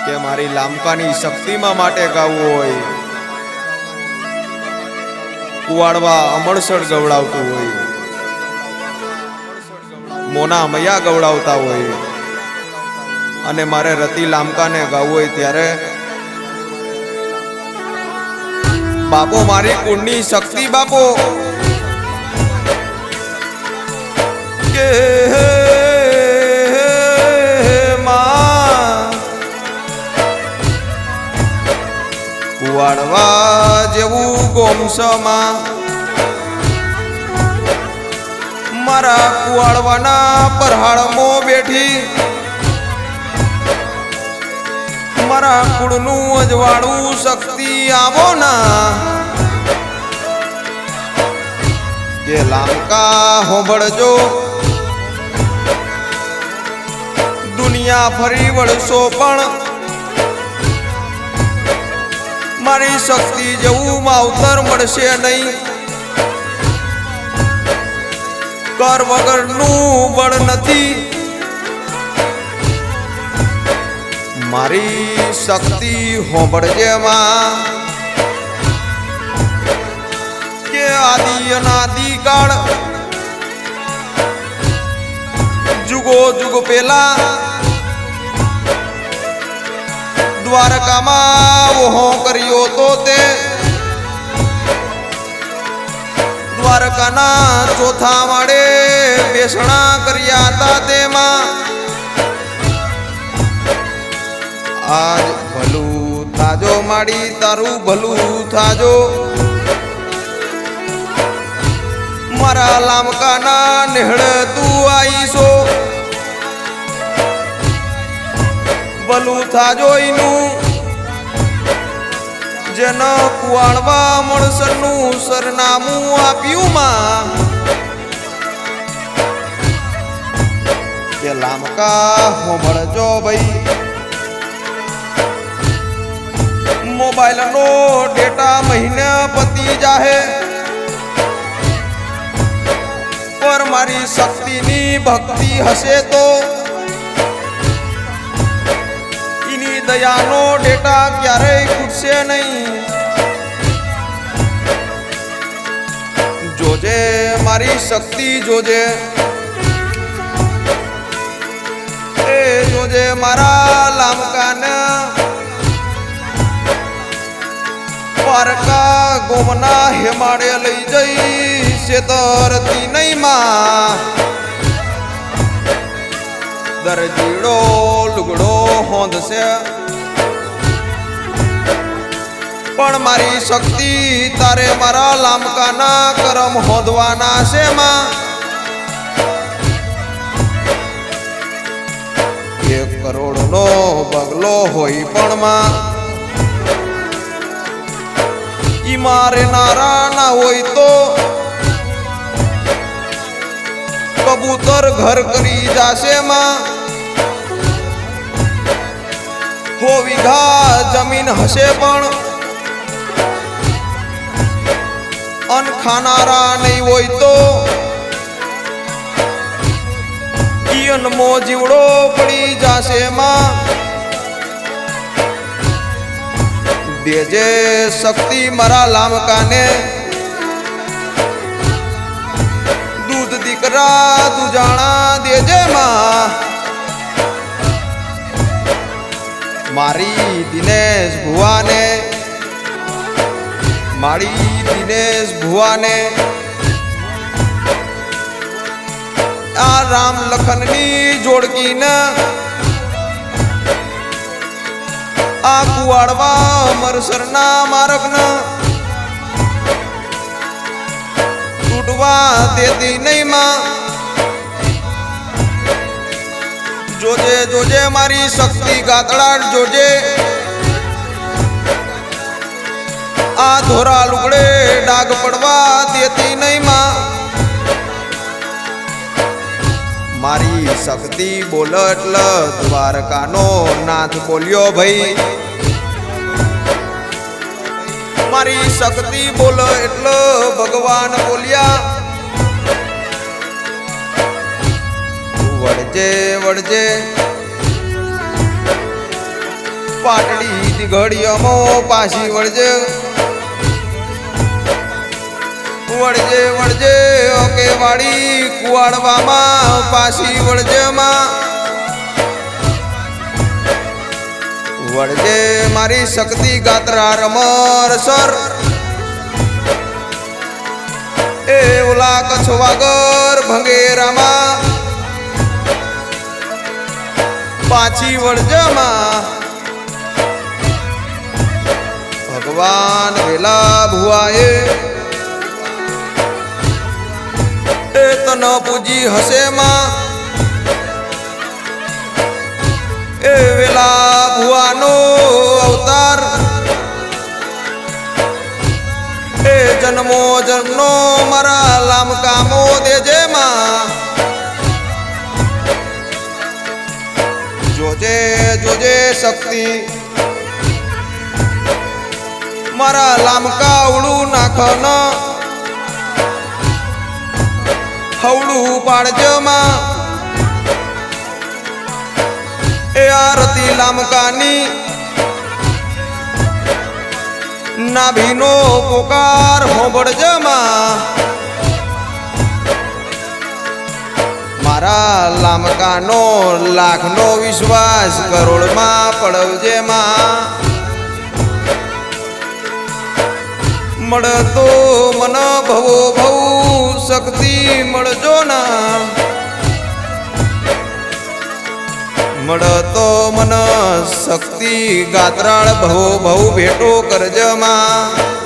કે મારી લામકાની શક્તિમાં માટે ગાવું હોય, કુવાડવા અમળસર ગવડાવતું હોય, મોના મૈયા ગવડાવતા હોય અને મારે રતિ લામકાને ગાવું હોય ત્યારે બાપો મારી કુળની શક્તિ બાપો કે કુવાડવા જેવું ગોમસમાં મારા કુવાડવાના પરહાળમાં બેઠી મારા કુળનું અજવાળું શક્તિ આવો ના કે લામકા હોંભળજો દુનિયા ફરી વળશો પણ મારી શક્તિ જેવું માવતર મળશે નહીં. કર વગરનું બળ નથી, મારી શક્તિ હોંભળજે માં કે આદિ અનાદિ કાળ જુગો જુગ પેલા દ્વારકામાં ઓહો કર્યો તો તે દ્વારકાના ચોથા માળે બેસણા કર્યા હતા તેમાં આજ ભલું થાજો માડી તારું ભલું થાજો મારા લામકાના નેહળ તું આઈશો ભલું થાજો ઈનું જેન કુવાડવા મળસરનું સરનામું આપ્યું માં કે લામકા હોંભળજો ભાઈ મોબાઈલનો ડેટા મહિને પતી જાહે પર મારી શક્તિની ભક્તિ હશે તો એની દયાનો ડેટા ક્યારેય ખૂટશે નહીં. જોજે મારી શક્તિ જોજે એ જોજે મારા લામકાને દ્વારકા ગોમના હેમાડે લઈ જઈ શેતરતી નહીં માં દરજીડો લુગડો હોંદશે પણ મારી શક્તિ તારે મારા લામકાના કરમ હોંદવાના છે માં. 1 કરોડનો બગલો હોય પણ માં ઈ મારે નારા ના હોય તો કબૂતર ઘર કરી જાશે માં. 100 વીઘા જમીન હશે પણ અન ખાનારા નહીં હોય તો ઈયનમો જીવડો પડી જાશે માં. દેજે શક્તિ મારા લામકાને દૂધ દીકરા દુજાણા દેજે માં મારી દિનેશ ભુવાને મારી દિનેશ ભુવાને આ રામ લખનની જોડકીને આ કુવાડવા અમરસરના માર્ગના તૂટવા દેતી નહીં માં. જોજે જોજે મારી શક્તિ ગાતડાટ જોજે આ ધોરા લુગડે ડાગ પડવા દેતી નહીં માં. મારી શક્તિ બોલ એટલે દ્વારકાનો નાથ બોલ્યો ભાઈ મારી શક્તિ બોલ એટલે ભગવાન બોલ્યા વળજે વળજે પાટડી ઘડીયમો પાછી વળજે વળજે વળજે ઓકે વાડી કુવાડવામાં પાછી વળજે માં વળજે મારી શક્તિ ગાત્રા રમર સર એ ઓલા કચ્છવાગર ભંગેરામાં પાછી વળજમાં ભગવાન વેલા ભુવાએ એ તન પૂજી હશે માં એ વેલા ભુવાનો અવતાર એ જન્મો જન્મનો મારા લામકામો દેજે માં જોજે જોજે શક્તિ મારા લામકા અવળું નાખન હવળું પાડજમાં એ આરતી લામકાની નાભીનો પોકાર હોંભળજમાં મારા લામકાનો લાખનો વિશ્વાસ કરોડમાં પડવજે માં મળતો મન ભવો ભવ શક્તિ મળજો ના મળતો મન શક્તિ ગાત્રાળ ભવો ભવ ભેટો કરજમાં